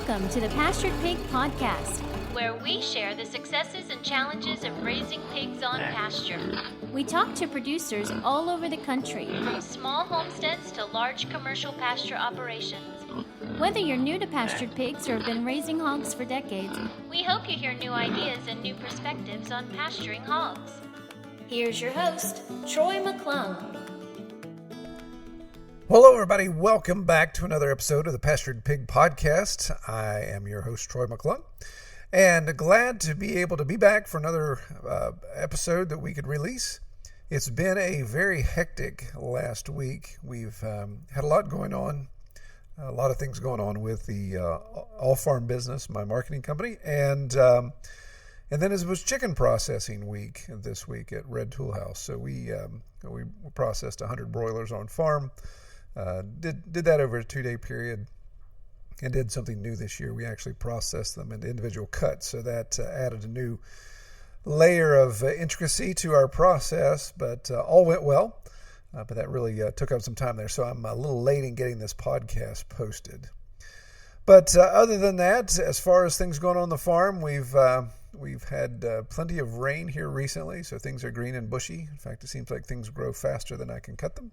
Welcome to the Pastured Pig Podcast, where we share the successes and challenges of raising pigs on pasture. We talk to producers all over the country, from small homesteads to large commercial pasture operations. Whether you're new to pastured pigs or have been raising hogs for decades, we hope you hear new ideas and new perspectives on pasturing hogs. Here's your host, Troy McClung. Hello, everybody. Welcome back to another episode of the Pastured Pig Podcast. I am your host, Troy McClung, and glad to be able to be back for another episode that we could release. It's been a very hectic last week. We've had a lot going on, a lot of things going on with the All Farm Business, my marketing company, and then it was chicken processing week this week at Red Tool House. So we processed 100 broilers on farm. Did that over a 2-day period and did something new this year. We actually processed them into individual cuts, so that added a new layer of intricacy to our process, but all went well. But that really took up some time there, so I'm a little late in getting this podcast posted. But other than that, as far as things going on the farm, we've had plenty of rain here recently, so things are green and bushy. In fact, it seems like things grow faster than I can cut them.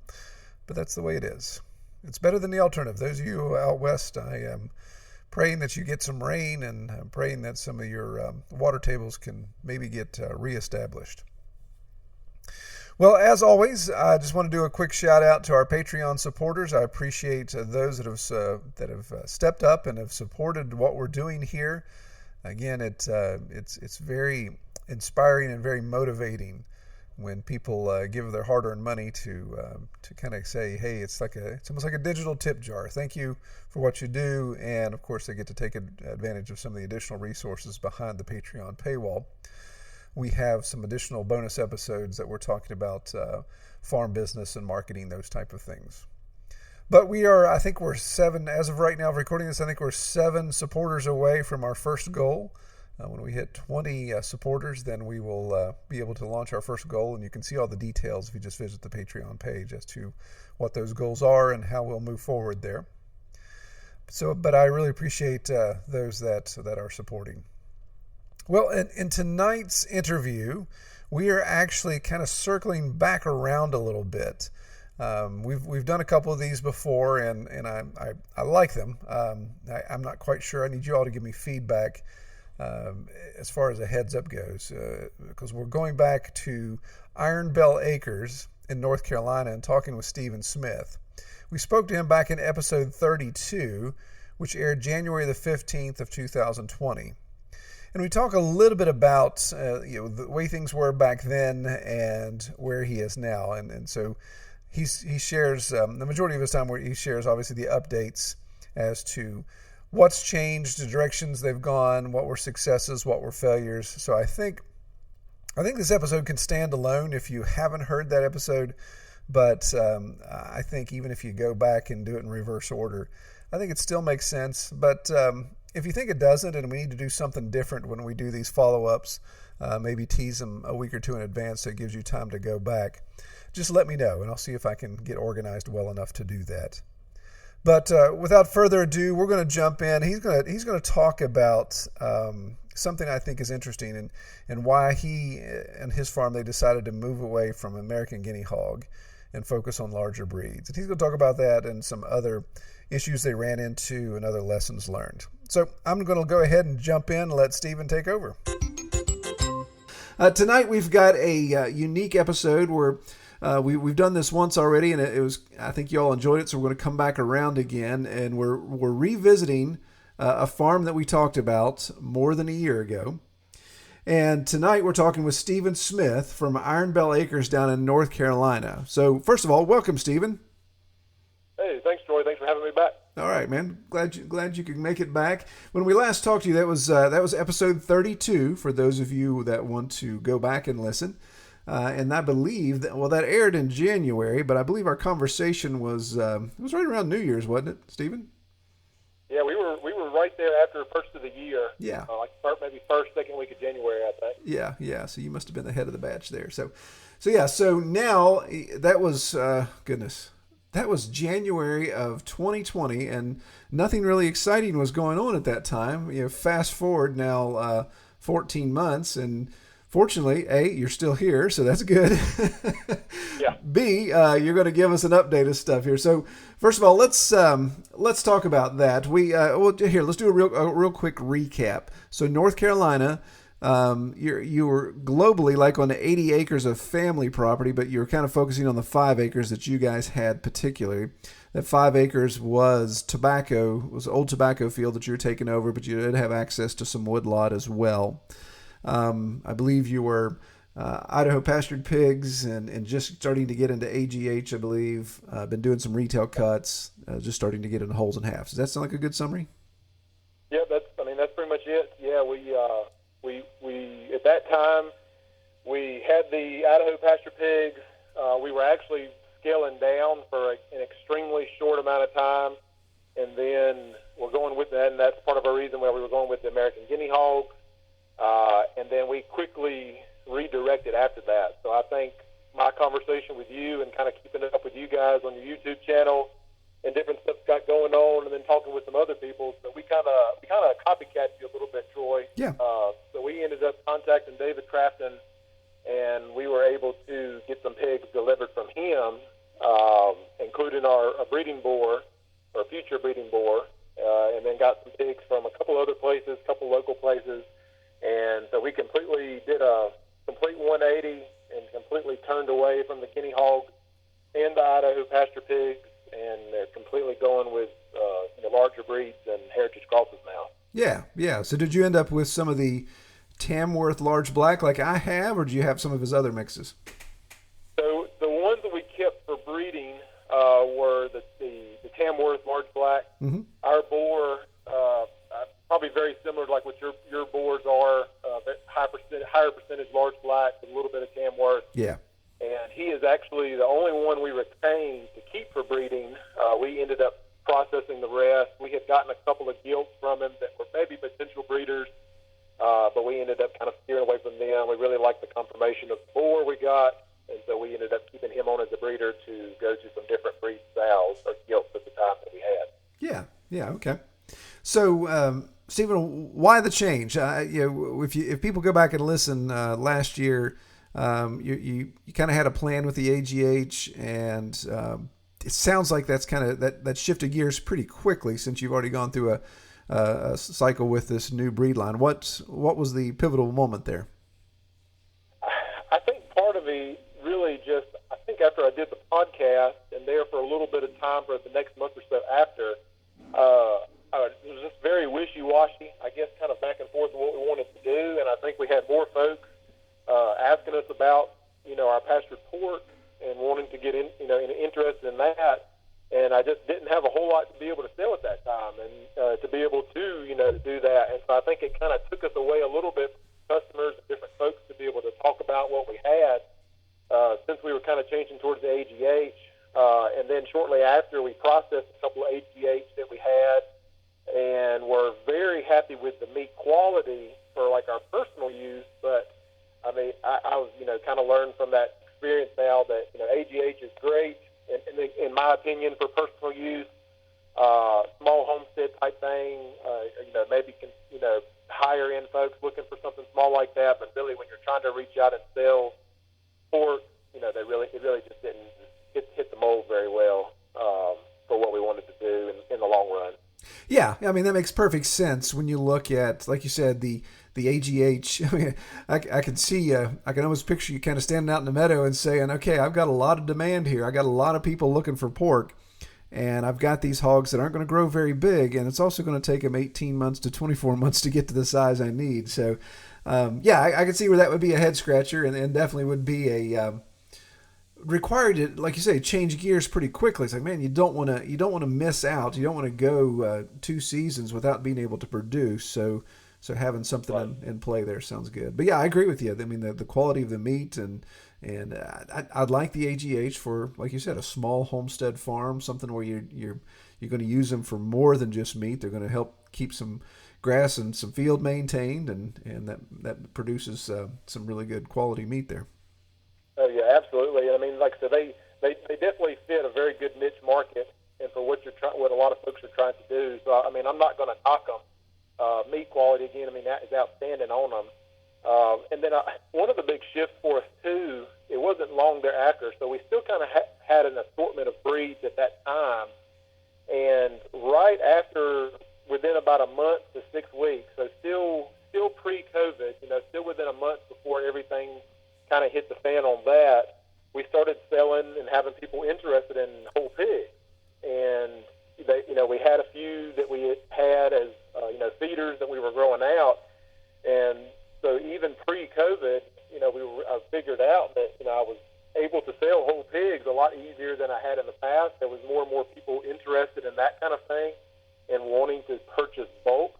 But that's the way it is. It's better than the alternative. Those of you out west, I am praying that you get some rain, and I'm praying that some of your water tables can maybe get reestablished. Well, as always, I just want to do a quick shout out to our Patreon supporters. I appreciate those that have stepped up and have supported what we're doing here. Again, it's very inspiring and very motivating when people give their hard-earned money to kind of say, hey, it's almost like a digital tip jar. Thank you for what you do, and of course they get to take advantage of some of the additional resources behind the Patreon paywall. We have some additional bonus episodes that we're talking about farm business and marketing, those type of things. But I think we're 7, as of right now of recording this, I think we're 7 supporters away from our first goal. When we hit 20 supporters, then we will be able to launch our first goal, and you can see all the details if you just visit the Patreon page as to what those goals are and how we'll move forward there. But I really appreciate those that are supporting. Well, in tonight's interview, we are actually kind of circling back around a little bit. We've done a couple of these before, and I like them. I'm not quite sure. I need you all to give me feedback as far as a heads up goes, because we're going back to Iron Bell Acres in North Carolina and talking with Stephen Smith. We spoke to him back in episode 32, which aired January the 15th of 2020. And we talk a little bit about the way things were back then and where he is now. And so he shares the majority of his time where he shares obviously the updates as to what's changed, the directions they've gone, what were successes, what were failures. So I think this episode can stand alone if you haven't heard that episode. But I think even if you go back and do it in reverse order, I think it still makes sense. But if you think it doesn't, and we need to do something different when we do these follow-ups, maybe tease them a week or two in advance so it gives you time to go back, just let me know, and I'll see if I can get organized well enough to do that. But without further ado, we're going to jump in. He's going to talk about something I think is interesting and why he and his farm, they decided to move away from American guinea hog and focus on larger breeds. And he's going to talk about that and some other issues they ran into and other lessons learned. So I'm going to go ahead and jump in and let Stephen take over. Tonight we've got a unique episode where we've done this once already, and it was, I think you all enjoyed it, so we're going to come back around again, and we're revisiting a farm that we talked about more than a year ago. And tonight we're talking with Stephen Smith from Iron Bell Acres down in North Carolina. So first of all, welcome, Stephen. Hey, thanks, Troy. Thanks for having me back. All right, man. Glad you could make it back. When we last talked to you, that was episode 32. For those of you that want to go back and listen. And I believe that aired in January, but I believe our conversation was right around New Year's, wasn't it, Stephen? Yeah, we were right there after the first of the year. Yeah, maybe first, second week of January, I think. Yeah. So you must have been the head of the batch there. So now that was goodness, That was January of 2020, and nothing really exciting was going on at that time. Fast forward now 14 months, and fortunately, A, you're still here, so that's good. Yeah. B, you're going to give us an update of stuff here. So, first of all, let's talk about that. Let's do a real quick recap. So, North Carolina. You were globally like on the 80 acres of family property, but you were kind of focusing on the 5 acres that you guys had particularly. That 5 acres was old tobacco field that you were taking over, but you did have access to some woodlot as well. I believe you were Idaho pastured pigs and just starting to get into AGH, I believe. Been doing some retail cuts, just starting to get into holes and halves. Does that sound like a good summary? Yeah, that's pretty much it. Yeah, we at that time we had the Idaho pasture pigs. We were actually scaling down for an extremely short amount of time, and then we're going with that, and that's part of our reason why we were going with the American guinea hogs. And then we quickly redirected after that. So I think my conversation with you and kind of keeping it up with you guys on your YouTube channel and different stuff got going on, and then talking with some other people. So we kind of copycat you a little bit, Troy. Yeah. So we ended up contacting David Crafton, and we were able to get some pigs delivered from him, including a breeding boar, or future breeding boar, and then got some pigs from a couple other places, couple local places. And so we completely did a complete 180 and completely turned away from the guinea hogs and the Idaho pasture pigs, and they're completely going with larger breeds and heritage crosses now. Yeah. So did you end up with some of the Tamworth large black like I have, or do you have some of his other mixes? So the ones that we kept for breeding were the Tamworth large black. Mm-hmm. Our boar, probably very similar to like what your boars are, higher percentage large black with a little bit of Tamworth. Yeah. And he is actually the only one we retained to keep for breeding. We ended up processing the rest. We had gotten a couple of gilts from him that were maybe potential breeders, but we ended up kind of steering away from them. We really liked the confirmation of the boar we got, and so we ended up keeping him on as a breeder to go to some different breed sows or gilts at the time that we had. Yeah, okay. So, Stephen, why the change? If people go back and listen last year, you kind of had a plan with the AGH, and it sounds like that's kind of that shifted gears pretty quickly since you've already gone through a cycle with this new breed line. What was the pivotal moment there? I think part of it really just, I think after I did the podcast and there for a little bit of time for the next month or so after, it was just very wishy-washy, I guess, kind of back and forth of what we wanted to do. And I think we had more folks asking us about, our pastured pork and wanting to get interested in that. And I just didn't have a whole lot to be able to sell at that time, and to be able to, to do that. And so I think it kind of took us away a little bit from customers and different folks to be able to talk about what we had, since we were kind of changing towards the AGH. And then shortly after, we processed a couple of AGH that we had, and we're very happy with the meat quality for like our personal use. But I mean, I was, kind of learned from that experience now that, AGH is great, in my opinion, for personal use, small homestead type thing, maybe, higher end folks looking for something small like that. But really, when you're trying to reach out and sell pork, it really just didn't hit the mold very well, for what we wanted to do in the long run. Yeah, I mean, that makes perfect sense when you look at, like you said, the AGH. I mean, I can see, I can almost picture you kind of standing out in the meadow and saying, okay, I've got a lot of demand here. I got a lot of people looking for pork, and I've got these hogs that aren't going to grow very big, and it's also going to take them 18 months to 24 months to get to the size I need. So, I can see where that would be a head scratcher, and definitely would be a required to, like you say, change gears pretty quickly. It's like, man, you don't want to miss out. You don't want to go 2 seasons without being able to produce. So having something in play there sounds good. But yeah, I agree with you. I mean, the quality of the meat and I'd like the AGH for, like you said, a small homestead farm, something where you're going to use them for more than just meat. They're going to help keep some grass and some field maintained, and that produces some really good quality meat there. Oh yeah, absolutely. I mean, like I said, they definitely fit a very good niche market, and for what what a lot of folks are trying to do. So I mean, I'm not going to knock them. Meat quality again, I mean, that is outstanding on them. And then one of the big shifts for us too, it wasn't long thereafter, so we still kind of had an assortment of breeds at that time. And right after, within about a month to 6 weeks, so still pre-COVID, still within a month before everything kind of hit the fan on that, we started selling and having people interested in whole pigs. And we had a few that we had as feeders that we were growing out, and so even pre-COVID, I figured out that I was able to sell whole pigs a lot easier than I had in the past. There was more and more people interested in that kind of thing and wanting to purchase bulk.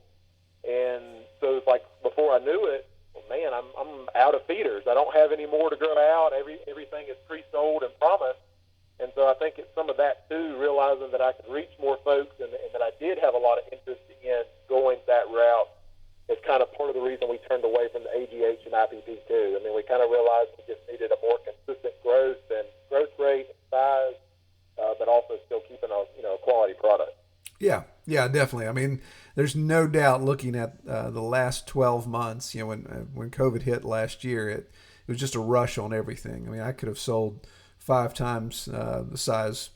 And so it's like before I knew it, well, man, I'm out of feeders. I don't have any more to grow out. Everything is pre-sold and promised. And so I think it's some of that too, realizing that I could reach more folks and that I did have a lot of interest in going that route. It's kind of part of the reason we turned away from the AGH and IPP too. I mean, we kind of realized we just needed a more consistent growth rate and size, but also still keeping a quality product. Yeah, definitely. I mean, there's no doubt looking at the last 12 months, when COVID hit last year, it was just a rush on everything. I mean, I could have sold 5 times the size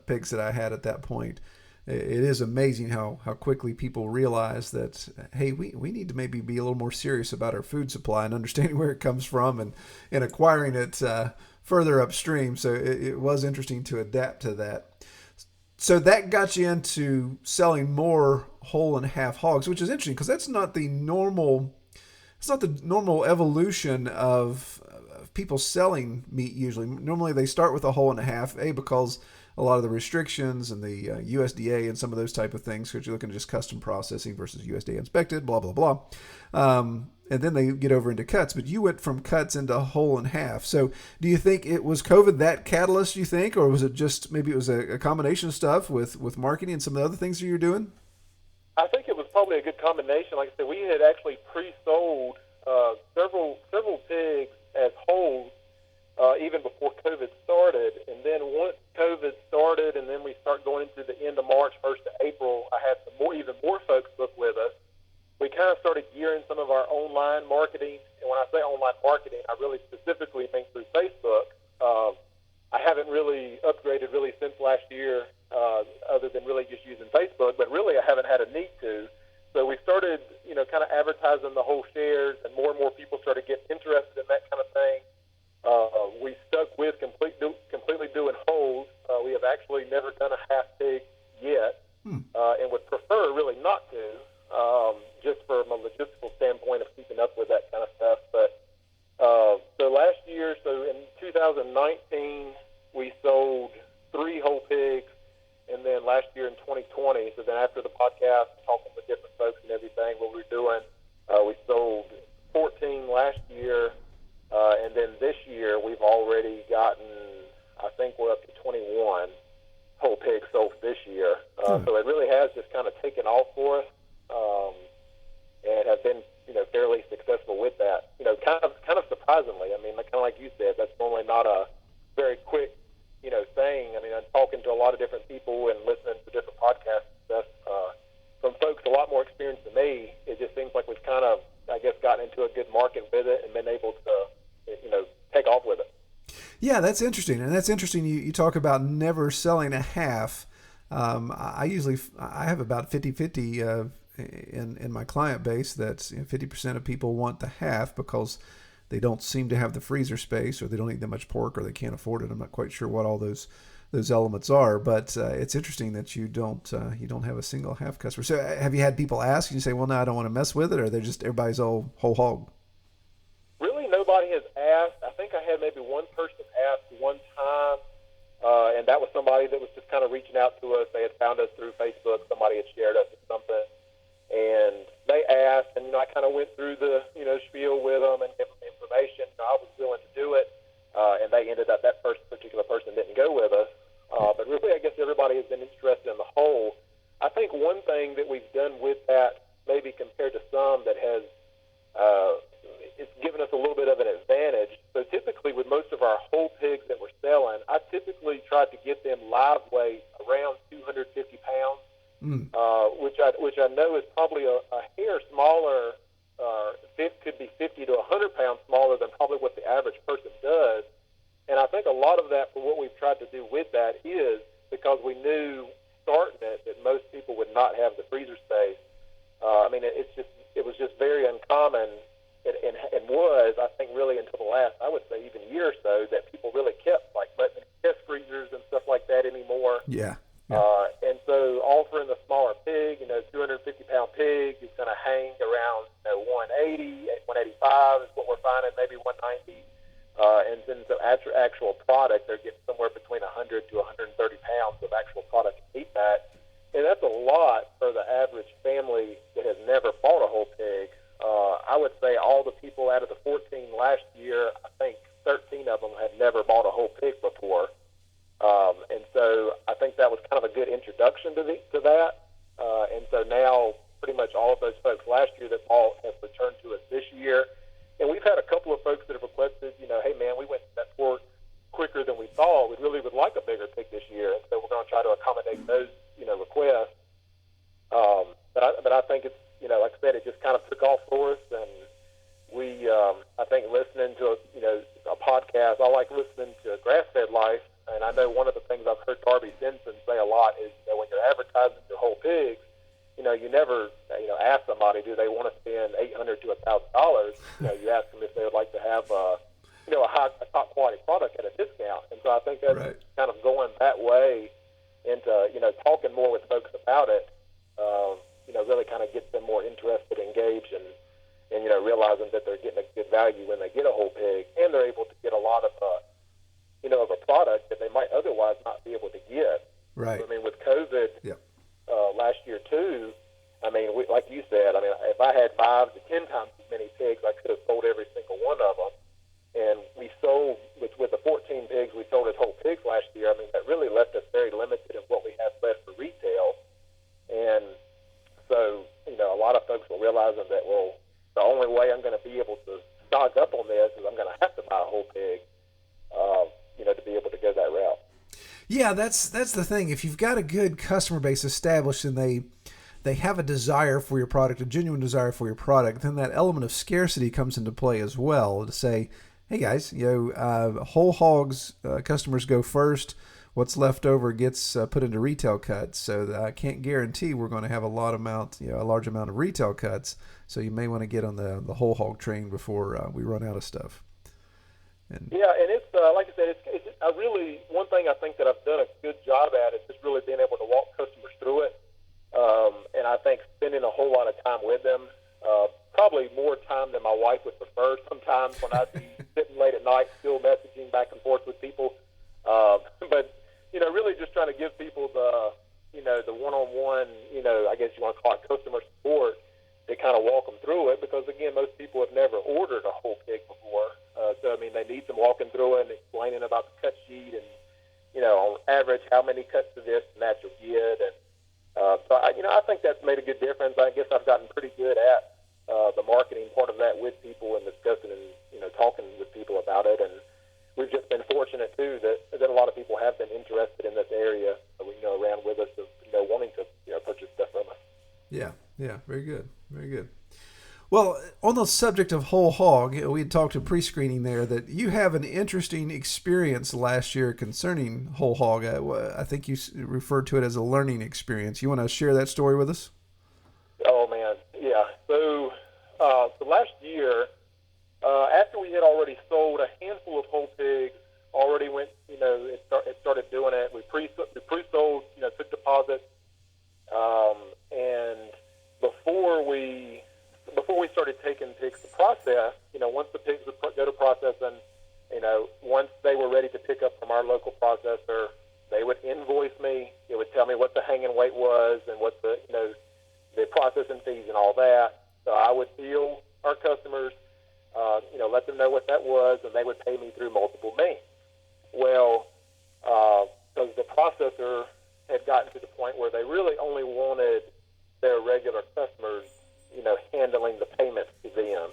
pigs that I had at that point. It is amazing how quickly people realize that, hey, we need to maybe be a little more serious about our food supply and understanding where it comes from and acquiring it further upstream. So it was interesting to adapt to that. So that got you into selling more whole and half hogs, which is interesting because that's not the normal. It's not the normal evolution of people selling meat. Usually, normally they start with a whole and a half, because a lot of the restrictions and the USDA and some of those type of things, because you're looking at just custom processing versus USDA inspected, blah, blah, blah. And then they get over into cuts, but you went from cuts into whole and half. So do you think it was COVID that catalyst, you think, or was it just, maybe it was a combination of stuff with marketing and some of the other things that you're doing? I think it was probably a good combination. Like I said, we had actually pre-sold several pigs as wholes even before COVID started. And then once COVID started and then we start going into the end of March, 1st of April, I had even more folks book with us. We kind of started gearing some of our online marketing. And when I say online marketing, I really specifically mean through Facebook. I haven't really upgraded really since last year, other than really just using Facebook, but really I haven't had a need to. So we started, kind of advertising the whole shares, and more people started getting interested in that kind of thing. We stuck with completely doing wholes. We have actually never done a half pig yet, and would prefer really not to, just from a logistical standpoint of keeping up with that kind of stuff. But so last year, in 2019, we sold 3 whole pigs, and then last year in 2020, so then after the podcast, talking with different folks and everything, what we were doing, we sold 14 last year, and then this year we've already gotten, I think we're up to 21 whole pigs sold this year. So it really has just kind of taken off for us, and have been, fairly successful with that. Kind of surprisingly. I mean, kind of like you said, that's normally not a very quick, thing. I mean, I'm talking to a lot of different people and listening to different podcasts and stuff from folks a lot more experienced than me. It just seems like we've kind of, I guess, gotten into a good market with it and been able to, take off with it. Yeah, that's interesting. And that's interesting. You talk about never selling a half. I have about 50-50 in my client base. That's 50% of people want the half because they don't seem to have the freezer space, or they don't eat that much pork, or they can't afford it. I'm not quite sure what all those elements are, but it's interesting that you don't have a single half customer. So have you had people ask, you say, well, no, I don't want to mess with it, or they're just, everybody's all whole hog? Really, nobody has asked. I think I had maybe one person ask one time, and that was somebody that was just kind of reaching out to us. They had found us through Facebook. Somebody had shared us with something, and they asked, and I kind of went through the spiel with them and gave them the information. I was willing to do it, and they ended up, that first particular person didn't go with us. But really, I guess everybody has been interested in the whole. I think one thing that we've done with that, maybe compared to some, that has it's given us a little bit of an advantage. So typically with most of our whole pigs that we're selling, I typically which I know is probably a hair smaller. It could be 50 to 100 pounds smaller than probably what the average person does. And I think a lot of that, for what we've tried to do with that, is because we knew starting it that most people would not have the freezer space. It was just very uncommon, and was, I think, really until the last, I would say, even year or so, that people really kept like test freezers and stuff like that anymore. Yeah. And so offering a smaller pig, 250-pound pig is going to hang around 180, 185 is what we're finding, maybe 190. And then the actual product, they're getting somewhere between 100 to 130 pounds of actual product meat fat. And that's a lot for the average family that has never bought a whole pig. I would say all the people out of the 14 last year, I think 13 of them had never bought a whole pig before. And so I think that was kind of a good introduction to that. And so now pretty much all of those folks last year that bought have returned to us this year. And we've had a couple of folks that have requested, hey, man, we went to that port quicker than we thought. We really would like a bigger pig this year. And so we're going to try to accommodate those, requests. But I think it's, like I said, it just kind of took off for us. And we, I think listening to, a podcast, I like listening to Grass-Fed Life. And I know one of the things I've heard Darby Simpson say a lot is that when you're advertising your whole pigs, you never, ask somebody, do they want to spend $800 to $1,000? You ask them if they would like to have, a top quality product at a discount. And so I think that's right. Kind of going that way into, talking more with folks about it, really kind of gets them more interested, engaged, and realizing that they're getting a good value when they get a whole pig, and they're able to get a lot of, of a product that they might otherwise not be able to get. Right. So, with COVID, yep. Last year too, like you said, if I had 5 to 10 times as many pigs, I could have sold every single one of them. And we sold, with the 14 pigs, we sold as whole pigs last year. That really left us very limited in what we have left for retail. And so, a lot of folks were realizing that, well, the only way I'm going to be able to stock up on this is I'm going to have to buy a whole pig, to be able to go that route. Yeah, that's the thing. If you've got a good customer base established and they have a desire for your product, a genuine desire for your product, then that element of scarcity comes into play as well. To say, hey guys, whole hogs customers go first. What's left over gets put into retail cuts. So I can't guarantee we're going to have a large amount of retail cuts. So you may want to get on the whole hog train before we run out of stuff. And it's like I said, it's one thing I think that I've done a good job at is just really being able to walk customers through it. And I think spending a whole lot of time with them, probably more time than my wife would prefer sometimes when I'd be sitting late at night still messaging back and forth with people. But, really just trying to give people the one-on-one, I guess you want to call it customer support to kind of walk them through it because, again, most people have never ordered a whole pig before. So, they need some walking through it and explaining about the cut sheet and, on average, how many cuts of this and that you'll get. And so, I think that's made a good difference. I guess I've gotten pretty good at the marketing part of that with people and discussing and, talking with people about it. And we've just been fortunate, too, that a lot of people have been interested in this area, around with us, of, wanting to, purchase stuff from us. Yeah, very good, very good. Well, on the subject of whole hog, we had talked in pre-screening there that you have an interesting experience last year concerning whole hog. I think you referred to it as a learning experience. You want to share that story with us? Oh, man, yeah. So last year, after we had already sold a handful of whole pigs, already went, it started doing it. We pre-sold, took deposits, and before we started taking pigs to process, once the pigs would go to processing, once they were ready to pick up from our local processor, they would invoice me. It would tell me what the hanging weight was and what the processing fees and all that. So I would bill our customers, let them know what that was, and they would pay me through multiple means. Well, because the processor had gotten to the point where they really only wanted their regular customers, handling the payments to them.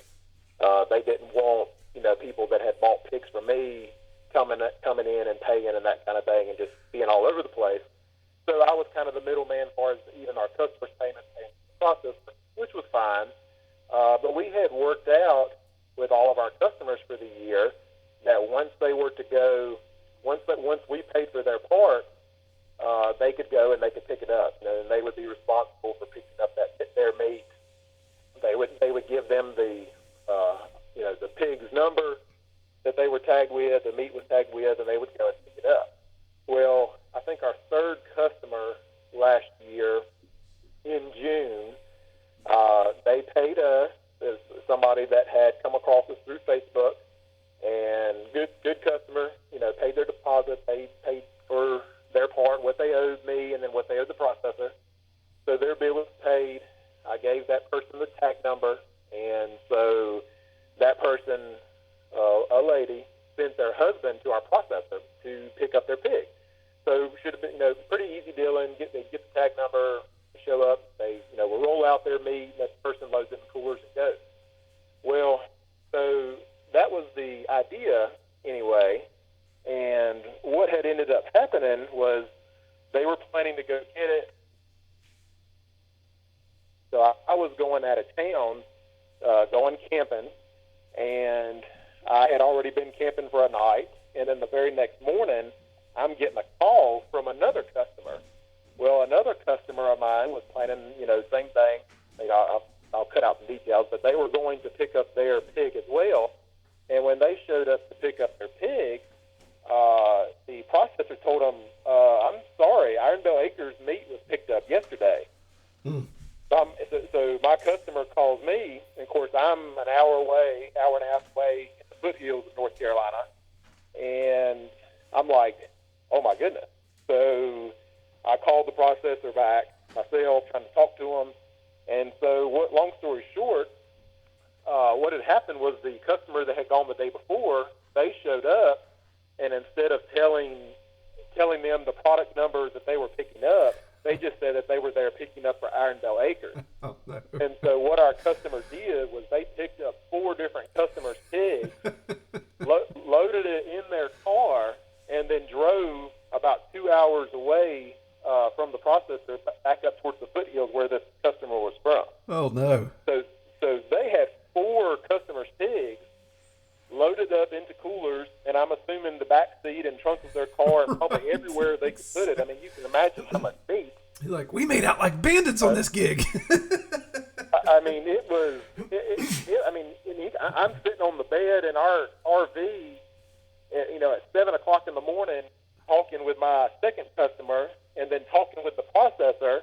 They didn't want, people that had bought pigs from me coming in and paying and that kind of thing and just being all over the place. So I was kind of the middleman as far as even our customers' payments and the process, which was fine. But we had worked out with all of our customers for the year that once they were to go, once we paid for their part, they could go and they could pick it up, and they would be responsible for picking up their meat. They would give them the the pig's number that they were tagged with, the meat was tagged with, and they would go and pick it up. Well, I think our third customer last year in June, they paid us as somebody that had come across us through Facebook, and good customer, paid their deposit, paid for their part, what they owed me, and then what they owed the processor. So their bill was paid. I gave that person the tag number, and so that person, a lady, sent their husband to our processor to pick up their pig. So should have been, pretty easy dealing. They get the tag number, show up, they, will roll out their meat, and that person loads it in coolers and goes. Well, so that was the idea anyway, and what had ended up happening was they were planning to go get it. So I was going out of town, going camping, and I had already been camping for a night, and then the very next morning, I'm getting a call from another customer. Well, another customer of mine was planning, same thing. I'll cut out the details, but they were going to pick up their pig as well. And when they showed up to pick up their pig, the processor told them, I'm sorry, Iron Bell Acres meat was picked up yesterday. Mm. So my customer calls me, and of course I'm an hour and a half away in the foothills of North Carolina, and I'm like, oh my goodness. So I called the processor back myself, trying to talk to him, and so long story short, what had happened was the customer that had gone the day before, they showed up, and instead of telling them the product number that they were picking up, they just said that they were there picking up for Iron Bell Acres. Oh, no. And so what our customer did was they picked up 4 different customers' pigs, loaded it in their car, and then drove about 2 hours away from the processor back up towards the foothills where this customer was from. Oh, no. So they had 4 customers' pigs loaded up into coolers, and I'm assuming the back seat and trunk of their car and probably everywhere they could put it. I mean, you can imagine how much meat. You're like, we made out like bandits on this gig. I mean, it was. I'm sitting on the bed in our RV, at 7 o'clock in the morning, talking with my second customer, and then talking with the processor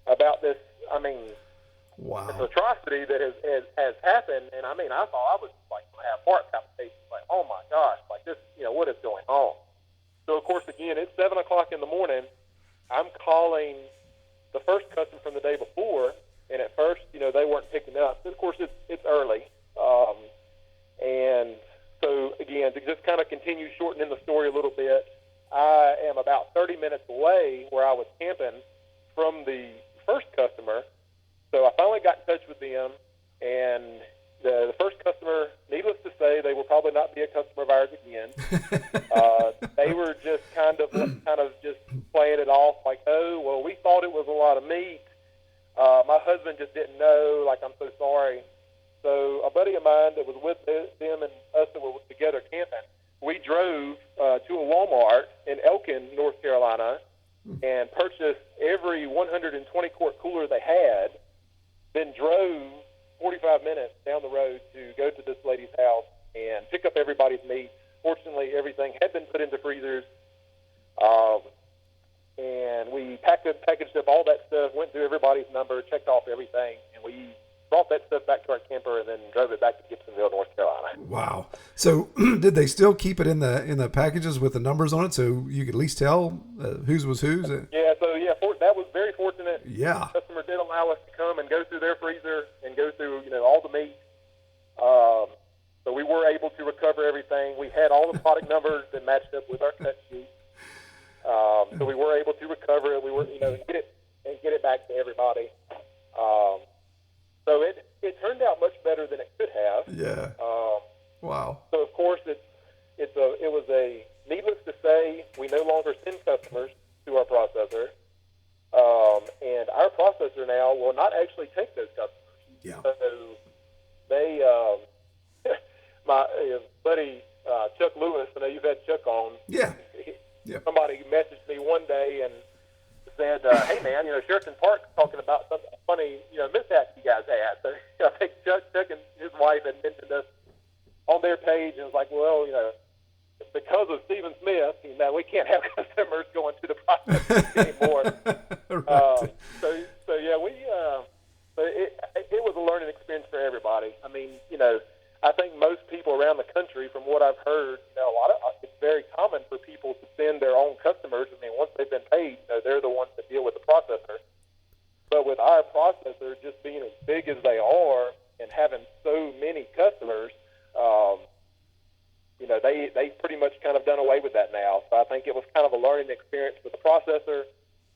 about this. I mean, wow, this atrocity that has happened. And I mean, I thought I was like going to have heart palpitations. Like, oh my gosh, like this. What is going on? So of course, again, it's 7 o'clock in the morning. I'm calling the first customer from the day before, and at first, they weren't picking up. Of course, it's early, and so again, to just kind of continue shortening the story a little bit, I am about 30 minutes away where I was camping from the first customer. So I finally got in touch with them, and the first customer, needless to say, they will probably not be a customer of ours again. They were just kind of just playing it off like, oh, well, we thought it was a lot of meat. My husband just didn't know, like, I'm so sorry. So a buddy of mine that was with them and us that were together camping, we drove to a Walmart in Elkin, North Carolina, and purchased every 120-quart cooler they had, then drove 45 minutes down the road to go to this lady's house and pick up everybody's meat. Fortunately, everything had been put into freezers, and we packaged up all that stuff, went through everybody's number, checked off everything, and we brought that stuff back to our camper and then drove it back to Gibsonville, North Carolina. Wow. So did they still keep it in the packages with the numbers on it so you could at least tell whose was whose? That was very fortunate. Yeah. The customer did allow us to come and go through their freezer and go through, all the meat. So we were able to recover everything. We had all the product numbers that matched up with our cut sheet. So we were able to recover it. We were, get it back to everybody. So it turned out much better than it could have. Yeah. Wow. So of course it was needless to say, we no longer send customers to our processor. processor now will not actually take those customers. Yeah. So they, my buddy Chuck Lewis, I know you've had Chuck on. Yeah. Somebody messaged me one day and said, "Hey man, Sheraton Park's talking about some funny, mishap you guys had." So I think Chuck and his wife had mentioned us on their page, and was like, "Well, because of Stephen Smith, we can't have customers going to the process anymore." Right. So yeah, it was a learning experience for everybody. I mean, I think most people around the country, from what I've heard, it's very common for people to send their own customers. I mean, once they've been paid, they're the ones that deal with the processor. But with our processor just being as big as they are and having so many customers, they pretty much kind of done away with that now. So I think it was kind of a learning experience with the processor.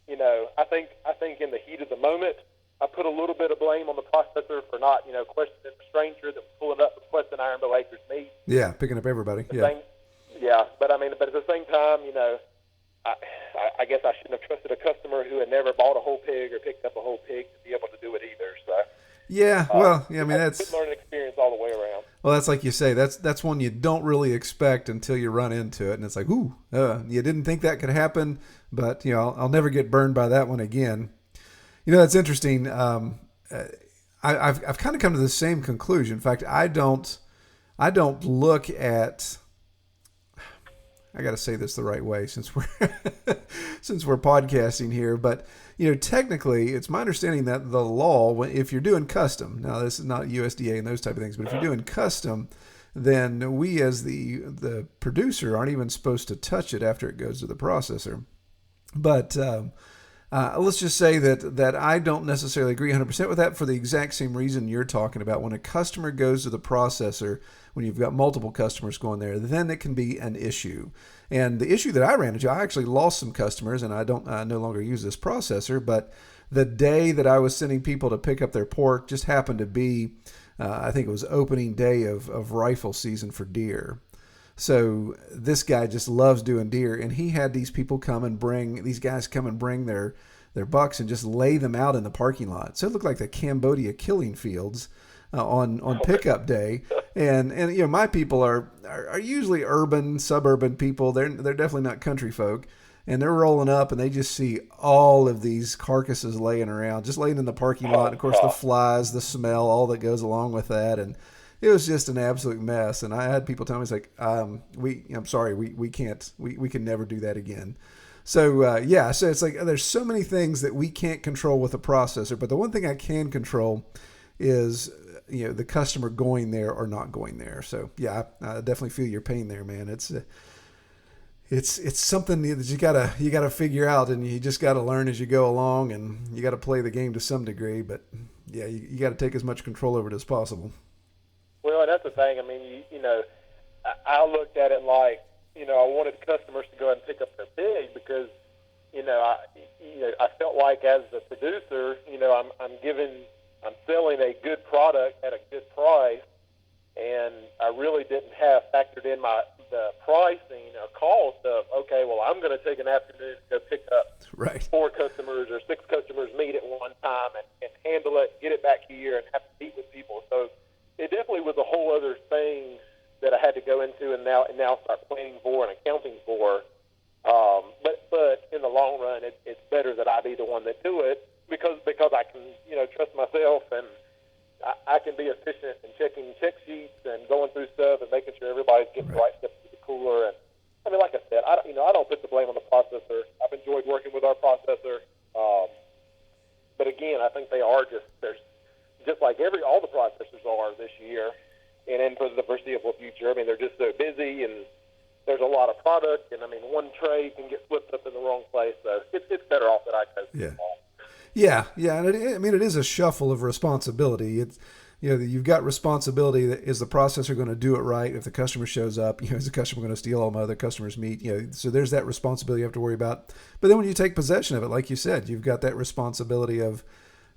I think in the heat of the moment, I put a little bit of blame on the processor for not, questioning the stranger that was pulling up requesting Iron Bell Acres meat. Yeah, picking up everybody. But at the same time, I guess I shouldn't have trusted a customer who had never bought a whole pig or picked up a whole pig to be able to do it either. So that's a good learning experience all the way around. Well, that's like you say. That's one you don't really expect until you run into it, and it's like, you didn't think that could happen, but I'll never get burned by that one again. It's interesting. I've kind of come to the same conclusion. In fact, I don't look at. I got to say this the right way since we're podcasting here, but technically, it's my understanding that the law, if you're doing custom, now this is not USDA and those type of things, but if you're doing custom, then we as the producer aren't even supposed to touch it after it goes to the processor. But let's just say that I don't necessarily agree 100% with that for the exact same reason you're talking about. When a customer goes to the processor, when you've got multiple customers going there, then it can be an issue. And the issue that I ran into, I actually lost some customers, and I no longer use this processor, but the day that I was sending people to pick up their pork just happened to be, I think it was opening day of rifle season for deer. So this guy just loves doing deer, and he had these guys come and bring their bucks and just lay them out in the parking lot. So it looked like the Cambodia killing fields on pickup day. And my people are usually suburban people. They're definitely not country folk. And they're rolling up, and they just see all of these carcasses laying around, just laying in the parking lot. And of course, the flies, the smell, all that goes along with that. And it was just an absolute mess. And I had people tell me, it's like, I'm sorry, we can't, we can never do that again. So, so it's like there's so many things that we can't control with a processor. But the one thing I can control is, the customer going there or not going there. So, yeah, I definitely feel your pain there, man. It's something that you gotta figure out, and you just gotta learn as you go along, and you gotta play the game to some degree. But yeah, you gotta take as much control over it as possible. Well, and that's the thing. I mean, I looked at it like, I wanted customers to go ahead and pick up their pig because, I felt like as the producer, I'm selling a good product at a good price, and I really didn't have factored in the pricing or cost of, okay, well, I'm going to take an afternoon to go pick up 4 customers or 6 customers meat at one time and handle it, get it back here, and have to meet with people. So it definitely was a whole other thing that I had to go into and now start planning for and accounting for. But in the long run, it's better that I be the one that do it because I can trust myself, and I can be efficient in checking check sheets and going through stuff and making sure everybody's getting the right stuff to the cooler. And I mean, like I said, I don't put the blame on the processor. I've enjoyed working with our processor, but again, I think there's just like all the processors are this year, and for the foreseeable future. I mean, they're just so busy, and there's a lot of product, and I mean, one tray can get slipped up in the wrong place, so it's better off that I go through them all. Yeah, and it is a shuffle of responsibility. It's you've got responsibility. Is the processor going to do it right? If the customer shows up, is the customer going to steal all my other customers' meat? So there's that responsibility you have to worry about. But then when you take possession of it, like you said, you've got that responsibility of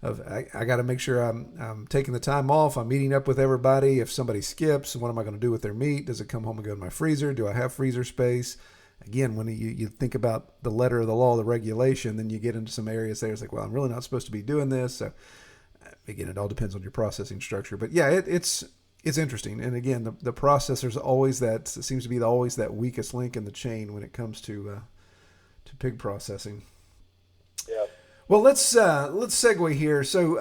I got to make sure I'm taking the time off. I'm meeting up with everybody. If somebody skips, what am I going to do with their meat? Does it come home and go in my freezer? Do I have freezer space? again, when you think about the letter of the law, the regulation, then you get into some areas there. It's like, well, I'm really not supposed to be doing this. So again, it all depends on your processing structure. But yeah, it's interesting. And again, the processor's always seems to be always that weakest link in the chain when it comes to pig processing. Yeah. Well, let's segue here. So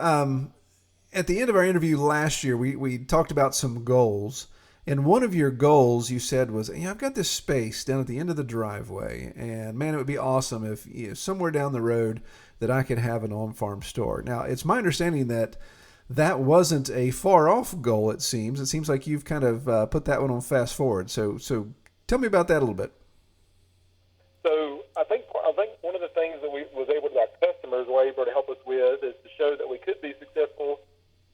at the end of our interview last year, we talked about some goals. And one of your goals, you said, was, I've got this space down at the end of the driveway, and man, it would be awesome if somewhere down the road that I could have an on-farm store. Now, it's my understanding that wasn't a far-off goal, it seems. It seems like you've kind of put that one on fast forward. So tell me about that a little bit. So I think one of the things that our customers were able to help us with is to show that we could be successful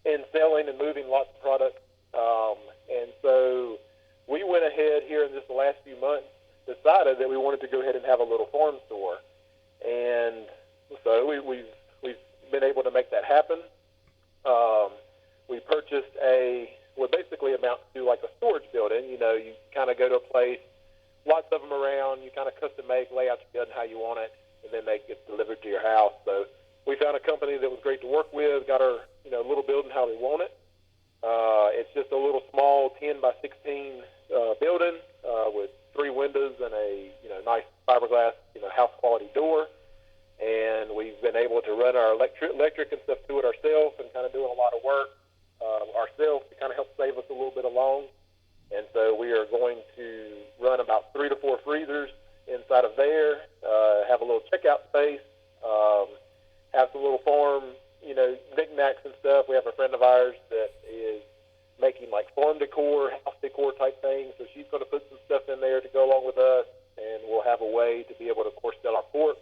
in selling and moving lots of products. And so we went ahead here in just the last few months, decided that we wanted to go ahead and have a little farm store. And so we've been able to make that happen. We purchased what basically amounts to like a storage building. You kind of go to a place, lots of them around, you kind of custom make, lay out your building how you want it, and then they get delivered to your house. So we found a company that was great to work with, got our little building how we want it. It's just a little small 10 by 16 building with 3 windows and a nice fiberglass house quality door. And we've been able to run our electric and stuff to it ourselves, and kind of doing a lot of work ourselves to kind of help save us a little bit along. And so we are going to run about 3 to 4 freezers inside of there, have a little checkout space, have some little farm, knickknacks and stuff. We have a friend of ours that is making like farm decor, house decor type things. So she's going to put some stuff in there to go along with us, and we'll have a way to be able to, of course, sell our pork.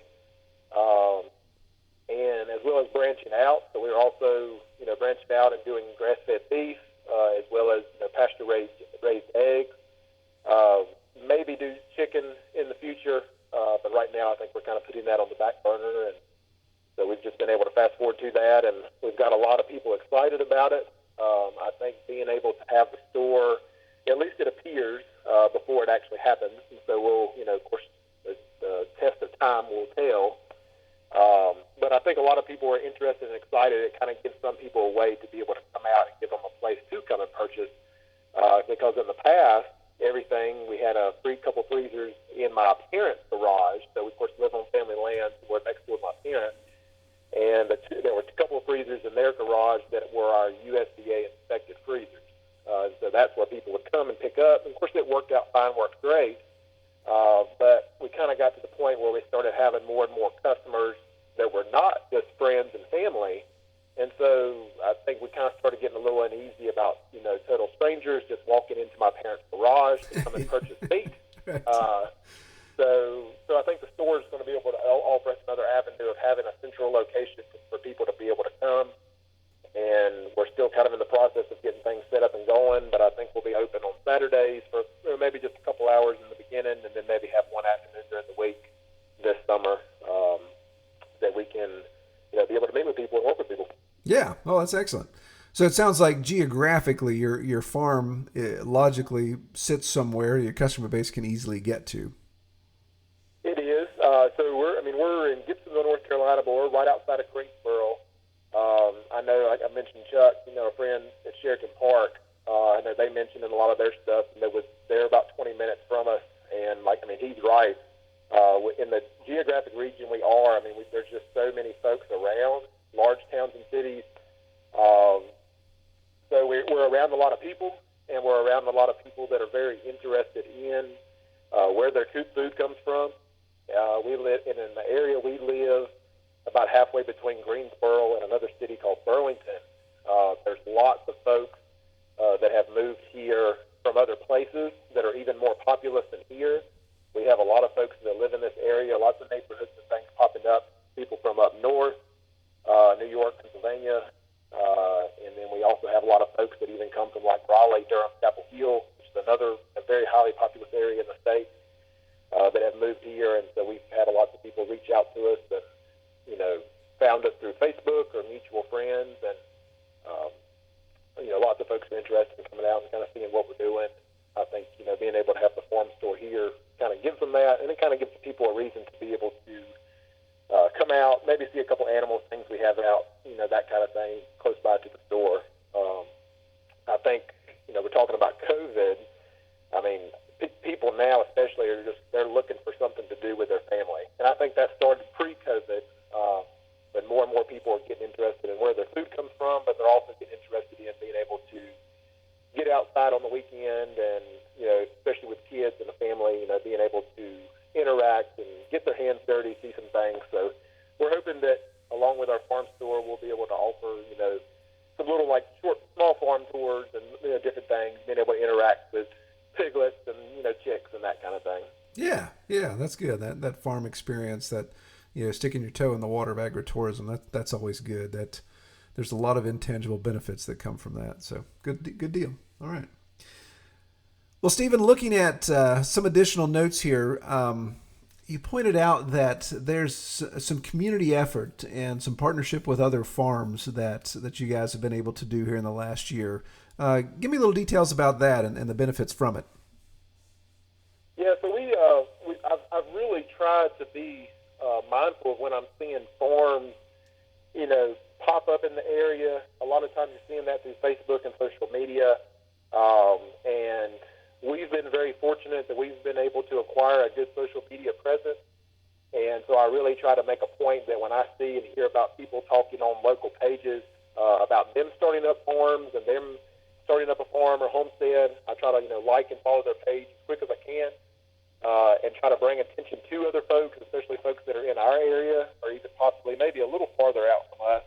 And as well as branching out. So we're also, branching out and doing grass-fed beef, as well as pasture-raised eggs. Maybe do chicken in the future, but right now I think we're kind of putting that on the back burner. And so we've just been able to fast forward to that, and we've got a lot of people excited about it. I think being able to have the store, at least it appears, before it actually happens. And so we'll, of course, the test of time will tell. But I think a lot of people are interested and excited. It kind of gives some people a way to be able to come out and give them a place to come and purchase. Because in the past, we had a couple freezers in my parents' garage. So we, of course, live on family land. So we're next door to my parents. And there were a couple of freezers in their garage that were our USDA inspected freezers. So that's where people would come and pick up. And of course, it worked out fine, worked great. But we kind of got to the point where we started having more and more customers that were not just friends and family. And so I think we kind of started getting a little uneasy about, total strangers just walking into my parents' garage to come and purchase meat. So I think the store is going to be able to offer us another avenue of having a central location for people to be able to come. And we're still kind of in the process of getting things set up and going, but I think we'll be open on Saturdays for maybe just a couple hours in the beginning, and then maybe have one afternoon during the week this summer that we can be able to meet with people and work with people. Yeah, well, that's excellent. So it sounds like geographically your farm logically sits somewhere your customer base can easily get to. It is. So we're in Gibsonville, North Carolina, but we're right outside of Greensboro. I know, like I mentioned, Chuck, a friend at Sheraton Park. I know they mentioned in a lot of their stuff, and they're about 20 minutes from us. And he's right. In the geographic region we are, there's just so many folks around, large towns and cities. So we're around a lot of people, and we're around a lot of people that are very interested in where their food comes from. We live in the area we live about halfway between Greensboro and another city called Burlington. There's lots of folks that have moved here from other places that are even more populous than here. We have a lot of folks that live in this area, lots of neighborhoods and things popping up, people from up north, New York, Pennsylvania, and then we also have a lot of folks that even come from like Raleigh, Durham, Chapel Hill, which is a very highly populous area in the state, that have moved here. And so we've had lots of people reach out to us that, found us through Facebook or mutual friends, and lots of folks are interested in coming out and kind of seeing what we're doing. I think, being able to have the farm store here kind of gives them that, and it kind of gives people a reason to be able to come out, maybe see a couple animals, things we have out, that kind of thing, close by to the store. I think, we're talking about COVID. I mean, people now especially they're looking for something to do with their family. And I think that started pre-COVID, but more and more people are getting interested in where their food comes from, but they're also getting interested in being able to get outside on the weekend and, especially with kids and a family, being able to interact and get their hands dirty, see some things. So we're hoping that along with our farm store, we'll be able to offer, some little short, small farm tours and different things, being able to interact with piglets and, chicks and that kind of thing. Yeah, that's good. That farm experience, that, sticking your toe in the water of agritourism, that's always good. That there's a lot of intangible benefits that come from that. So good deal. All right. Well, Stephen, looking at some additional notes here, you pointed out that there's some community effort and some partnership with other farms that you guys have been able to do here in the last year. Give me a little details about that and the benefits from it. Yeah, so I've really tried to be mindful of when I'm seeing farms, pop up in the area. A lot of times you're seeing that through Facebook and social media, and we've been very fortunate that we've been able to acquire a good social media presence. And so I really try to make a point that when I see and hear about people talking on local pages about them starting up farms and them starting up a farm or homestead, I try to like and follow their page as quick as I can, and try to bring attention to other folks, especially folks that are in our area or even possibly maybe a little farther out from us,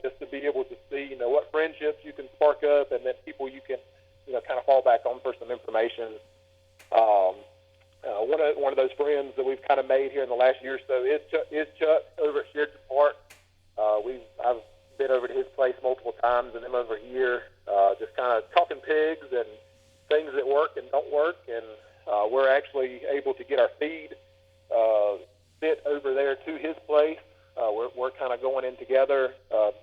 just to be able to see what friendships you can spark up, and then people you can kind of fall back on for some information. One of those friends that we've kind of made here in the last year or so is Chuck over at Sheridan Park. I've been over to his place multiple times, and them over here, just kind of talking pigs and things that work and don't work. And we're actually able to get our feed sent over there to his place. We're kind of going in together,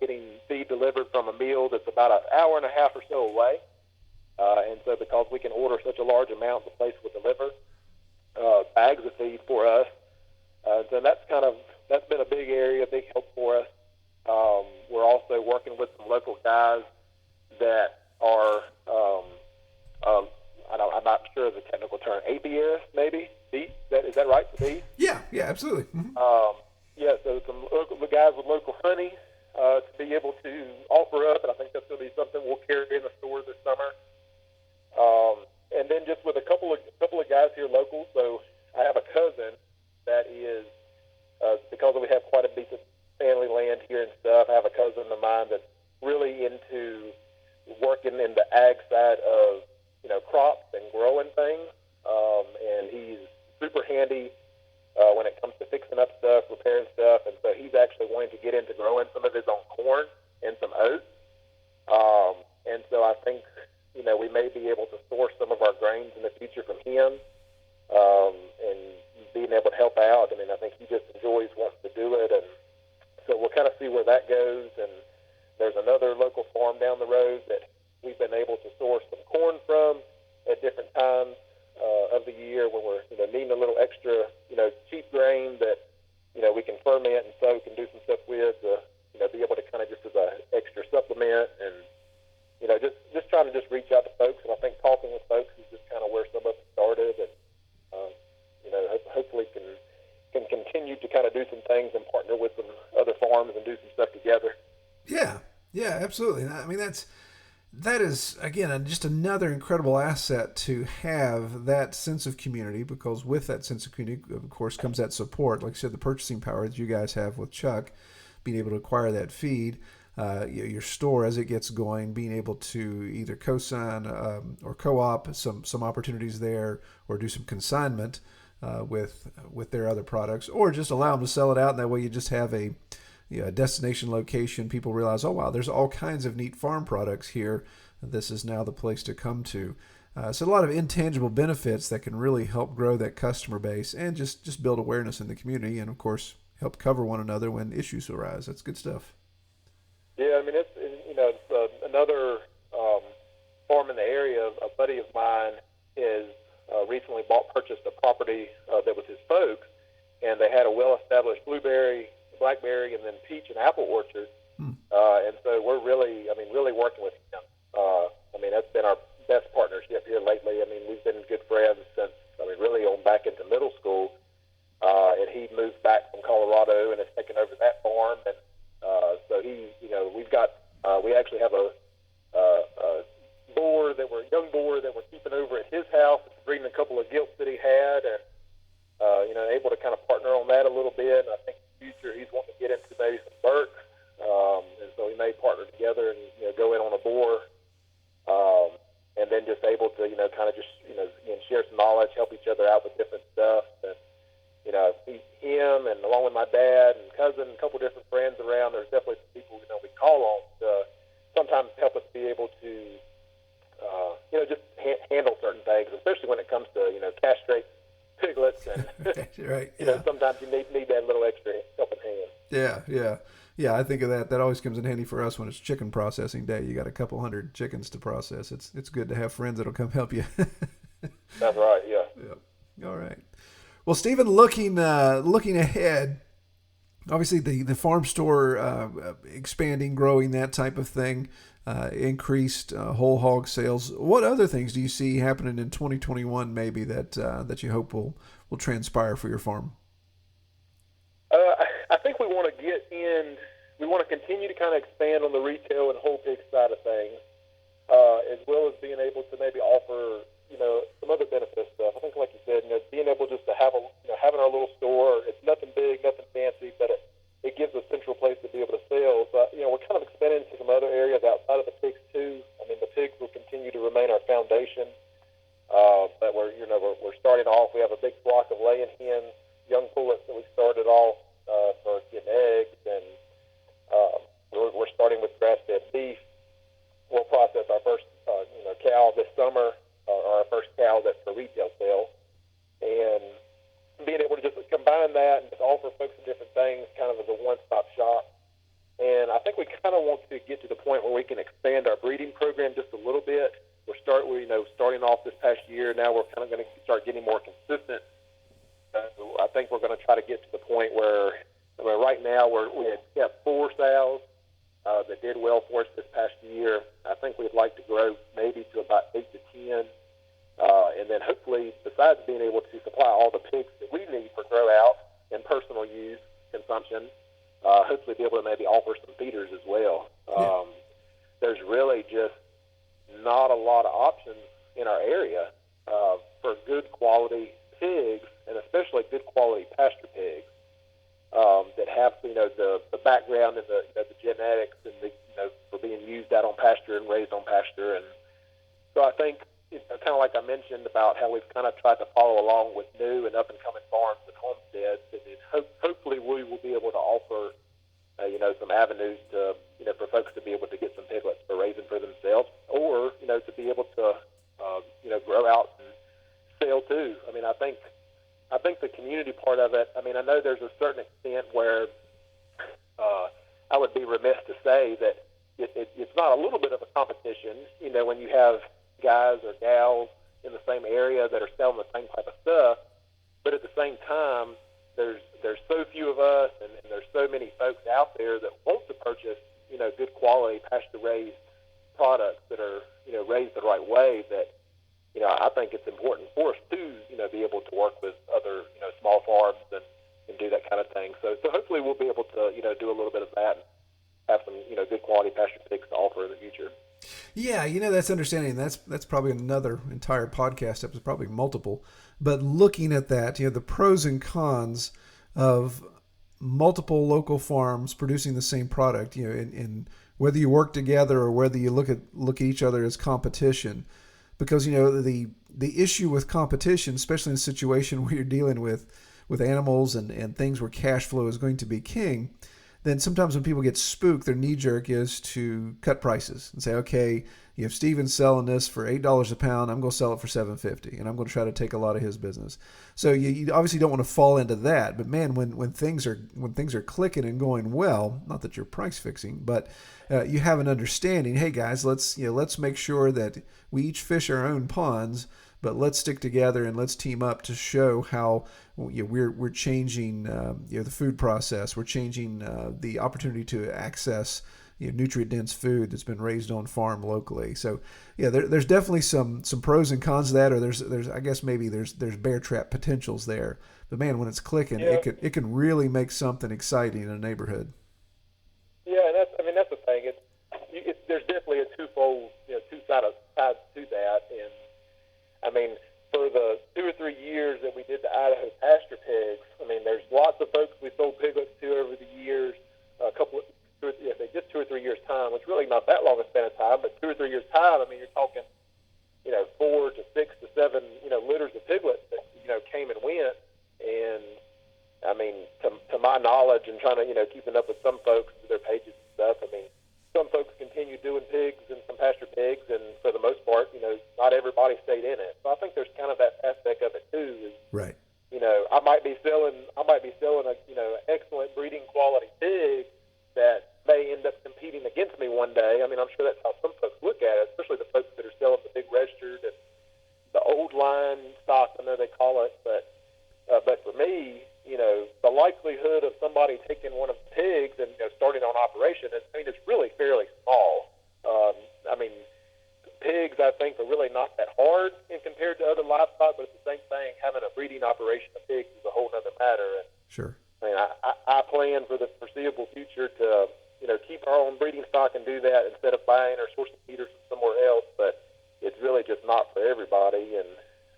getting feed delivered from a mill that's about an hour and a half or so away. And so because we can order such a large amount, the place will deliver bags of feed for us. So that's been a big area, a big help for us. We're also working with some local guys that are, I'm not sure of the technical term, ABS maybe? Beef? Is that right, the beef? Yeah, absolutely. Mm-hmm. So some local guys with local honey to be able to offer up, and I think that's going to be something we'll carry in the store this summer. And then just with a couple of guys here local. So I have a cousin that is, because we have quite a decent family land here and stuff, I have a cousin of mine that's really into working in the ag side of, crops and growing things. And he's super handy when it comes to fixing up stuff, repairing stuff. And so he's actually wanting to get into growing some of his own corn and some oats. And so I think, we may be able to source some of our grains in the future from him, and being able to help out. I mean, I think he just wants to do it. And so we'll kind of see where that goes. And there's another local farm down the road that we've been able to source some corn from at different times of the year when we're, needing a little extra, cheap grain that, we can ferment and soak and do some stuff with to, be able to kind of just as an extra supplement. And just trying to just reach out to folks, and I think talking with folks is just kind of where some of it started, and hopefully can continue to kind of do some things and partner with some other farms and do some stuff together. Yeah, absolutely. I mean, that is again just another incredible asset to have that sense of community, because with that sense of community, of course, comes that support. Like I said, the purchasing power that you guys have with Chuck, being able to acquire that feed. Your store as it gets going, being able to either co-sign or co-op some opportunities there, or do some consignment with their other products, or just allow them to sell it out. And that way you just have a destination location. People realize, oh wow, there's all kinds of neat farm products here. This is now the place to come to. So a lot of intangible benefits that can really help grow that customer base and just build awareness in the community, and of course help cover one another when issues arise. That's good stuff. Yeah, I mean, it's another farm in the area, a buddy of mine is recently purchased a property that was his folks, and they had a well-established blueberry, blackberry, and then peach and apple orchard. And so we're really working with him. That's been our best partnership here lately. We've been good friends since, really on back into middle school. And he moved back from Colorado and has taken over that farm. And so we actually have a young boar that we're keeping over at his house, breeding a couple of gilts that he had, and able to kind of partner on that a little bit. And I think in the future he's wanting to get into maybe some Burke, and so we may partner together and go in on a boar, and then just able to share some knowledge, help each other out with different stuff, and him and along with my dad and cousin, and a couple different friends around. There's definitely some people we call on to sometimes help us be able to just handle certain things, especially when it comes to castrate piglets and right. Yeah. Sometimes you need that little extra helping hand. Yeah. I think of that. That always comes in handy for us when it's chicken processing day. You got a couple hundred chickens to process. It's good to have friends that'll come help you. That's right. Yeah. All right. Well, Stephen, looking ahead, obviously the farm store expanding, growing, that type of thing, increased whole hog sales. What other things do you see happening in 2021 maybe that you hope will transpire for your farm? I think we want to get in. We want to continue to kind of expand on the retail and whole pig side of things, as well as being able to maybe offer some other benefit stuff. I think, like you said, being able just to have having our little store. It's nothing big, nothing fancy, but it gives a central place to be able to sell. So we're kind of expanding into some other areas outside of the pigs too. The pigs will continue to remain our foundation, but we're starting off. We have a big flock of laying hens, young pullets that we started off for getting eggs, and we're starting with grass-fed beef. We'll process our first cow this summer, or our first cow that's for retail sale, and being able to just combine that and just offer folks some different things kind of as a one-stop shop. And I think we kind of want to get to the point where we can expand our breeding program just a little bit. Starting off this past year, now we're kind of going to start getting more consistent. So I think we're going to try to get to the point where right now we have 4 sows that did well for us this past year. I think we'd like to grow maybe to about 8 to 10. And then hopefully, besides being able to supply all the pigs that we need for grow out and personal use consumption, hopefully be able to maybe offer some feeders as well. There's really just not a lot of options in our area for good quality pigs, and especially good quality pasture pigs that have the background and the genetics and for being used out on pasture and raised on pasture. And so I think, kind of like I mentioned about how we've kind of tried to follow along with new and up-and-coming farms and homesteads, and then hopefully we will be able to offer, some avenues to, for folks to be able to get some piglets for raising for themselves, or, to be able to, grow out and sale too. I think the community part of it, I know there's a certain extent where I would be remiss to say that it's not a little bit of a competition, when you have guys or gals in the same area that are selling the same type of stuff, but at the same time, there's so few of us, and there's so many folks out there that want to purchase, good quality pasture-raised products that are, raised the right way, that, I think it's important for us to, be able to work with other, small farms and do that kind of thing. So hopefully we'll be able to, do a little bit of that and have some, good quality pasture pigs to offer in the future. Yeah, that's understanding. That's probably another entire podcast episode, probably multiple. But looking at that, the pros and cons of multiple local farms producing the same product, in whether you work together or whether you look at each other as competition, because the issue with competition, especially in a situation where you're dealing with animals and things where cash flow is going to be king, then sometimes when people get spooked, their knee jerk is to cut prices and say, okay, if Steven's selling this for $8 a pound, I'm going to sell it for $7.50, and I'm going to try to take a lot of his business. So you obviously don't want to fall into that. But man, when things are clicking and going well, not that you're price fixing, but you have an understanding. Hey guys, let's make sure that we each fish our own ponds, but let's stick together and let's team up to show how we're changing the food process. We're changing the opportunity to access nutrient-dense food that's been raised on farm locally. So, there's definitely some pros and cons to that, or there's I guess maybe there's bear trap potentials there. But man, when it's clicking, it can really make something exciting in a neighborhood. Yeah, and that's the thing. There's definitely a twofold, two-sided side to that. And I mean, for the 2 or 3 years that we did the Idaho pasture pigs, I mean, there's lots of folks we sold piglets to over the years. Just 2 or 3 years time, which really not that long a span of time, but 2 or 3 years time. I mean, you're talking, 4 to 6 to 7, litters of piglets that came and went. And I mean, to my knowledge, and trying to keeping up with some folks, their pages and stuff. I mean, some folks continue doing pigs and some pasture pigs, and for the most part, not everybody stayed in it. So I think there's kind of that aspect of it too. Right. I might be selling a excellent breeding quality pig that may end up competing against me one day. I mean, I'm sure that's how some folks look at it, especially the folks that are selling the big registered and the old line stock, I know they call it. But for me, the likelihood of somebody taking one of the pigs and starting on operation it's really fairly small. I mean, pigs, I think, are really not that hard compared to other livestock, but it's the same thing. Having a breeding operation of pigs is a whole other matter. And, sure. I mean, I plan for the foreseeable future to, keep our own breeding stock and do that instead of buying or sourcing feeders from somewhere else. But it's really just not for everybody. And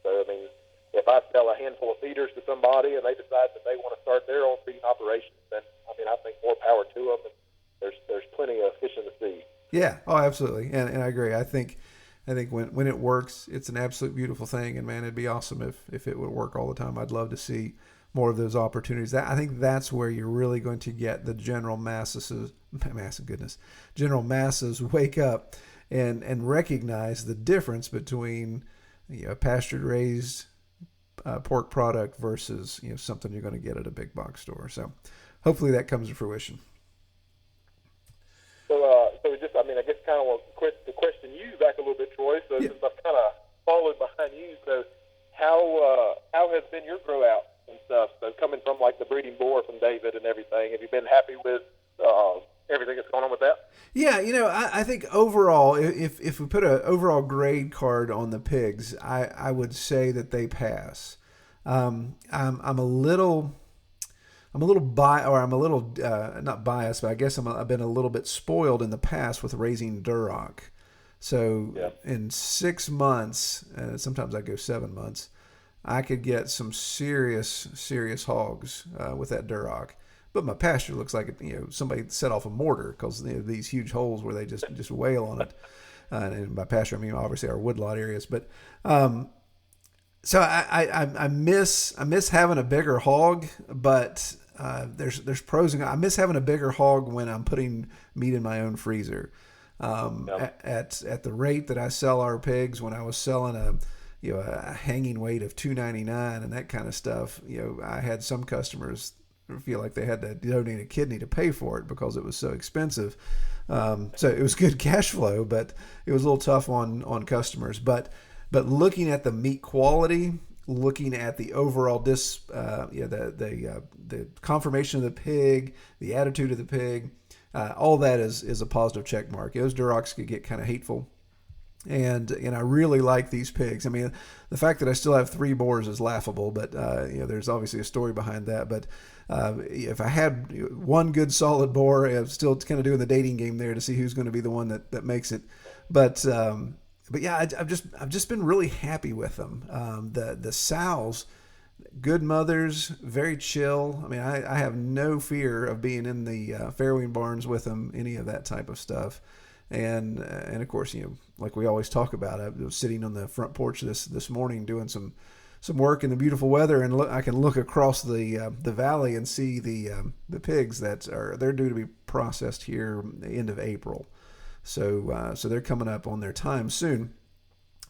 so, I mean, if I sell a handful of feeders to somebody and they decide that they want to start their own breeding operations, then I think more power to them. And there's plenty of fish in the sea. Yeah. Oh, absolutely. And I agree. I think when it works, it's an absolute beautiful thing. And man, it'd be awesome if it would work all the time. I'd love to see more of those opportunities. I think that's where you're really going to get the general masses wake up and recognize the difference between pastured raised pork product versus something you're going to get at a big box store. So hopefully that comes to fruition. So just, I guess kind of want to question you back a little bit, Troy. So since I've kind of followed behind you, so how has been your grow out and stuff? So coming from like the breeding boar from David and everything, have you been happy with everything that's going on with that? Yeah, I think overall, if we put an overall grade card on the pigs, I would say that they pass. I'm a little not biased, but I guess I've been a little bit spoiled in the past with raising Duroc. So in 6 months, sometimes I go 7 months, I could get some serious hogs with that Duroc. But my pasture looks like somebody set off a mortar because these huge holes where they just wail on it. And by pasture, I mean obviously our woodlot areas. But so I miss having a bigger hog, but there's pros and cons. I miss having a bigger hog when I'm putting meat in my own freezer. At the rate that I sell our pigs, when I was selling a hanging weight of $2.99 and that kind of stuff, I had some customers feel like they had to donate a kidney to pay for it because it was so expensive. So it was good cash flow, but it was a little tough on customers. But looking at the meat quality, looking at the overall the conformation of the pig, the attitude of the pig, all that is a positive check mark. Those Durocs could get kind of hateful. And I really like these pigs. I mean, the fact that I still have 3 boars is laughable, but there's obviously a story behind that. But if I had one good solid boar, I'm still kind of doing the dating game there to see who's going to be the one that makes it. But yeah, I've just been really happy with them. The sows, good mothers, very chill. I mean, I have no fear of being in the farrowing barns with them, any of that type of stuff. And of course, like we always talk about, I was sitting on the front porch this morning doing some work in the beautiful weather, and I can look across the valley and see the pigs they're due to be processed here the end of April. So they're coming up on their time soon.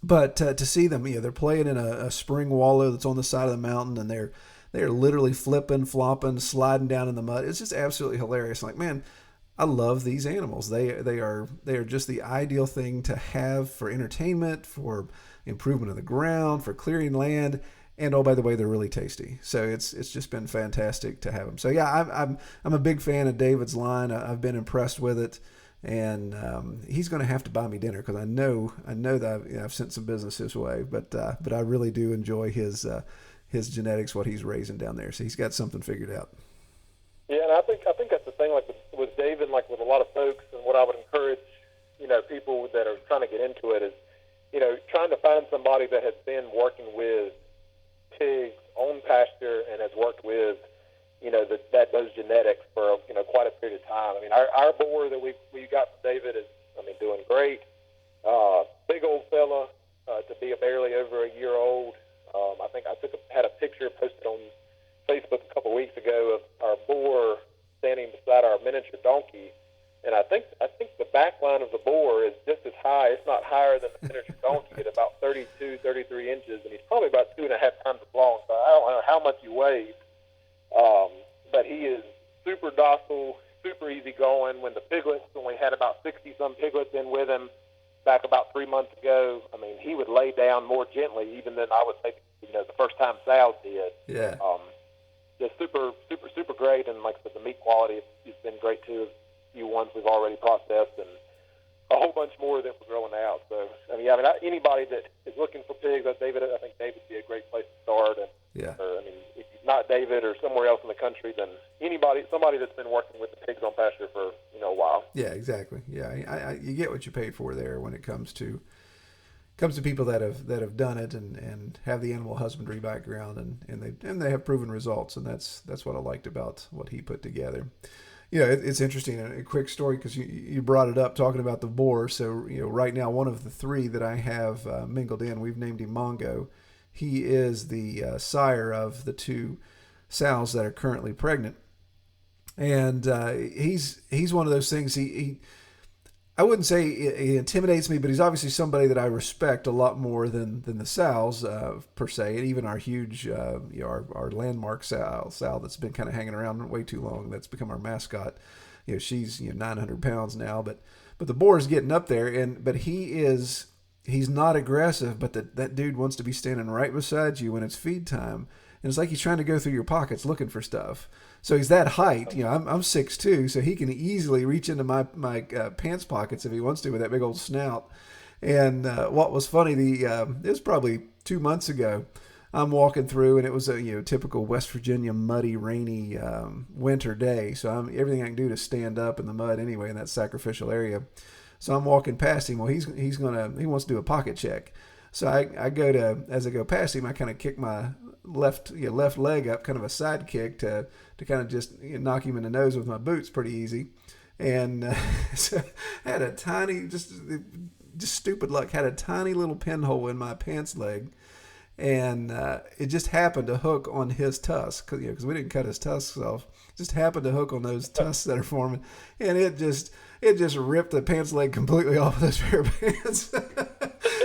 But to see them, they're playing in a spring wallow that's on the side of the mountain, and they're literally flipping, flopping, sliding down in the mud. It's just absolutely hilarious. Like, man, I love these animals. They are just the ideal thing to have for entertainment, for improvement of the ground, for clearing land, and oh, by the way, they're really tasty. So it's just been fantastic to have them. So yeah, I'm a big fan of David's line. I've been impressed with it, and he's going to have to buy me dinner because I know that I've sent some business his way, but I really do enjoy his genetics, what he's raising down there. So he's got something figured out. Yeah, and I think that's the thing. Like with David, like with a lot of folks, and what I would encourage, people that are trying to get into it is, trying to find somebody that has been working with pigs on pasture and has worked with, those genetics for quite a period of time. I mean, our boar that we got from David is, doing great. Big old fella to be barely over a year old. I think I had a picture posted on Facebook a couple weeks ago of our boar standing beside our miniature donkey, and I think the back line of the boar is just as high, if not higher than the miniature donkey, at about 32, 33 inches, and he's probably about 2.5 times as long. So I don't know how much he weighs, but he is super docile, super easygoing. When the piglets, when we had about 60-some piglets in with him back about 3 months ago, he would lay down more gently even than I would say, the first time Sal's did. Yeah. Just super, super, super great, and like I said, the meat quality has been great too. A few ones we've already processed, and a whole bunch more that we're growing out. So, anybody that is looking for pigs, I think David would be a great place to start. And, yeah. If not David or somewhere else in the country, then somebody that's been working with the pigs on pasture for a while. Yeah, exactly. Yeah, you get what you pay for there when it comes to people that have done it and have the animal husbandry background, and they have proven results, and that's what I liked about what he put together. It's interesting. A quick story, because you brought it up talking about the boar. So right now, one of the three that I have mingled in, we've named him Mongo. He is the sire of the two sows that are currently pregnant, and he's one of those things. He I wouldn't say he intimidates me, but he's obviously somebody that I respect a lot more than the sows per se, and even our huge our landmark sow that's been kind of hanging around way too long. That's become our mascot. She's 900 pounds now, but the boar is getting up there, but he's not aggressive, but that dude wants to be standing right beside you when it's feed time. And it's like he's trying to go through your pockets looking for stuff. So he's that height. I'm 6'2", so he can easily reach into my pants pockets if he wants to with that big old snout. And what was funny, it was probably 2 months ago. I'm walking through, and it was a typical West Virginia muddy, rainy winter day. So everything I can do to stand up in the mud anyway in that sacrificial area. So I'm walking past him. Well, he wants to do a pocket check. So as I go past him, I kind of kick my left leg up, kind of a side kick to kind of just knock him in the nose with my boots pretty easy. And so had a tiny, just stupid luck, had a tiny little pinhole in my pants leg. And it just happened to hook on his tusk, because we didn't cut his tusks off. It just happened to hook on those tusks that are forming, and it just ripped the pants leg completely off of those pair of pants.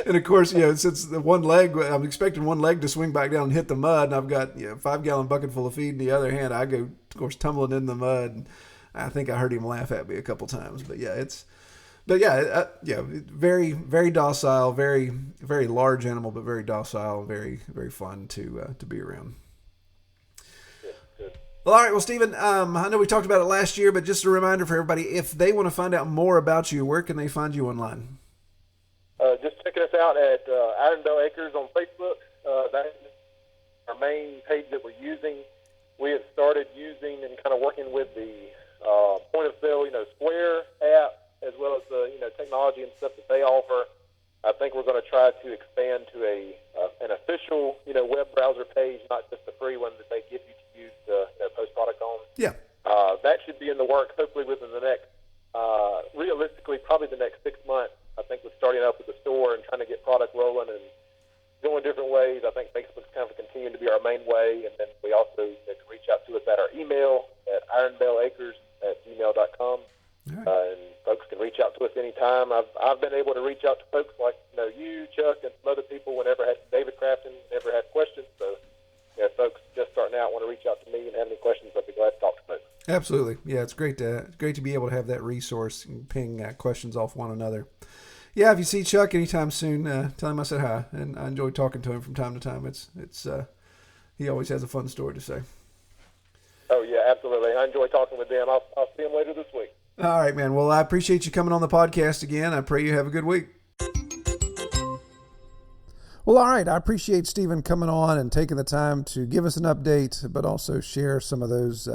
And of course, since the one leg, I'm expecting one leg to swing back down and hit the mud, and I've got 5-gallon bucket full of feed in the other hand. I go, of course, tumbling in the mud. And I think I heard him laugh at me a couple times, but very, very docile, very, very large animal, but very docile, very, very fun to be around. Well, all right. Well, Stephen, I know we talked about it last year, but just a reminder for everybody, if they want to find out more about you, where can they find you online? Just checking us out at Iron Bell Acres on Facebook. That's our main page that we're using. We have started using and kind of working with the point of sale, Square app, as well as the technology and stuff that they offer. I think we're going to try to expand to an official web browser page, not just the free one that they give you to use to post product on. Yeah. That should be in the works hopefully within the next, realistically, probably the next 6 months. I think we're starting up with the store and trying to get product rolling and going different ways. I think Facebook's kind of continuing to be our main way, and then we also can reach out to us at our email at ironbellacres@gmail.com. And folks can reach out to us anytime. I've been able to reach out to folks like you, Chuck, and some other people David Crafton, whenever had questions. So, folks just starting out want to reach out to me and have any questions, I'd be glad to talk to folks. Absolutely. Yeah, it's great to be able to have that resource and ping questions off one another. Yeah, if you see Chuck anytime soon, tell him I said hi, and I enjoy talking to him from time to time. It's he always has a fun story to say. Oh yeah, absolutely. I enjoy talking with them. I'll see him later this week. All right, man. Well, I appreciate you coming on the podcast again. I pray you have a good week. Well, all right. I appreciate Stephen coming on and taking the time to give us an update, but also share some of those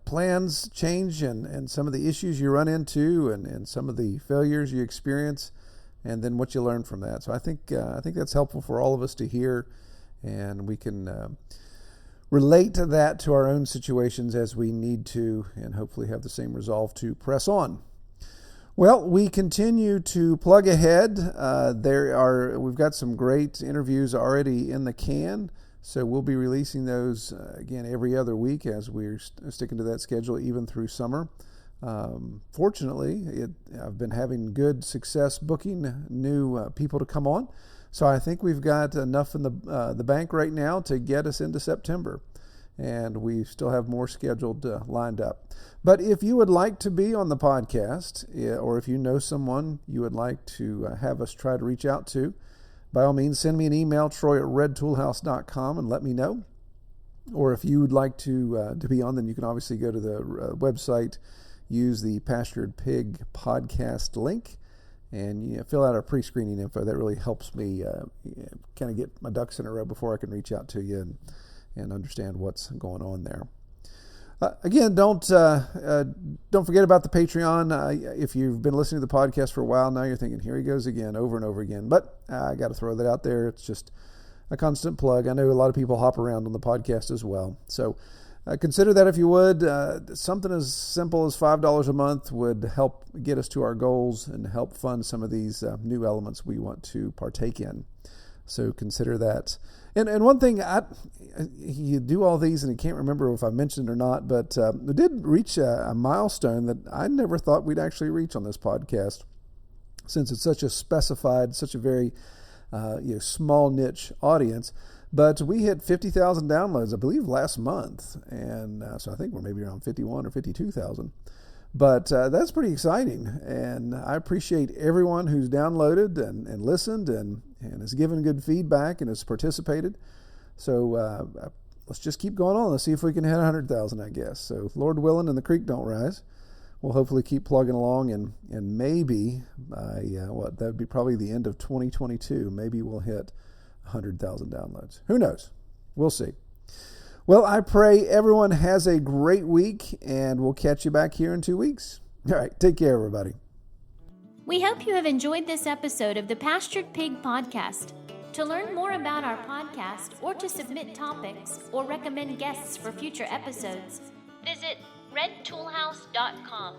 plans change and some of the issues you run into and some of the failures you experience, and then what you learn from that. So I think that's helpful for all of us to hear, and we can relate to that to our own situations as we need to, and hopefully have the same resolve to press on. Well, we continue to plug ahead. We've got some great interviews already in the can, so we'll be releasing those again every other week as we're sticking to that schedule even through summer. Fortunately, I've been having good success booking new people to come on. So I think we've got enough in the bank right now to get us into September, and we still have more scheduled lined up. But if you would like to be on the podcast, or if you know someone you would like to have us try to reach out to, by all means, send me an email, troy@redtoolhouse.com, and let me know. Or if you would like to be on, then you can obviously go to the website, use the Pastured Pig podcast link, and fill out our pre-screening info. That really helps me kind of get my ducks in a row before I can reach out to you and understand what's going on there. Again, don't forget about the Patreon. If you've been listening to the podcast for a while now, you're thinking, here he goes again, over and over again. But I got to throw that out there. It's just a constant plug. I know a lot of people hop around on the podcast as well. So consider that if you would. Something as simple as $5 a month would help get us to our goals and help fund some of these new elements we want to partake in. So consider that. And one thing, you do all these, and I can't remember if I mentioned it or not, but we did reach a milestone that I never thought we'd actually reach on this podcast, since it's such a very small niche audience. But we hit 50,000 downloads, I believe, last month, and so I think we're maybe around 51 or 52,000. But that's pretty exciting, and I appreciate everyone who's downloaded and listened and has given good feedback and has participated. So let's just keep going on. Let's see if we can hit 100,000, I guess. So Lord willing and the creek don't rise, we'll hopefully keep plugging along, and maybe by, that would be probably the end of 2022, maybe we'll hit 100,000 downloads. Who knows? We'll see. Well, I pray everyone has a great week, and we'll catch you back here in 2 weeks. All right, take care, everybody. We hope you have enjoyed this episode of the Pastured Pig Podcast. To learn more about our podcast, or to submit topics, or recommend guests for future episodes, visit redtoolhouse.com.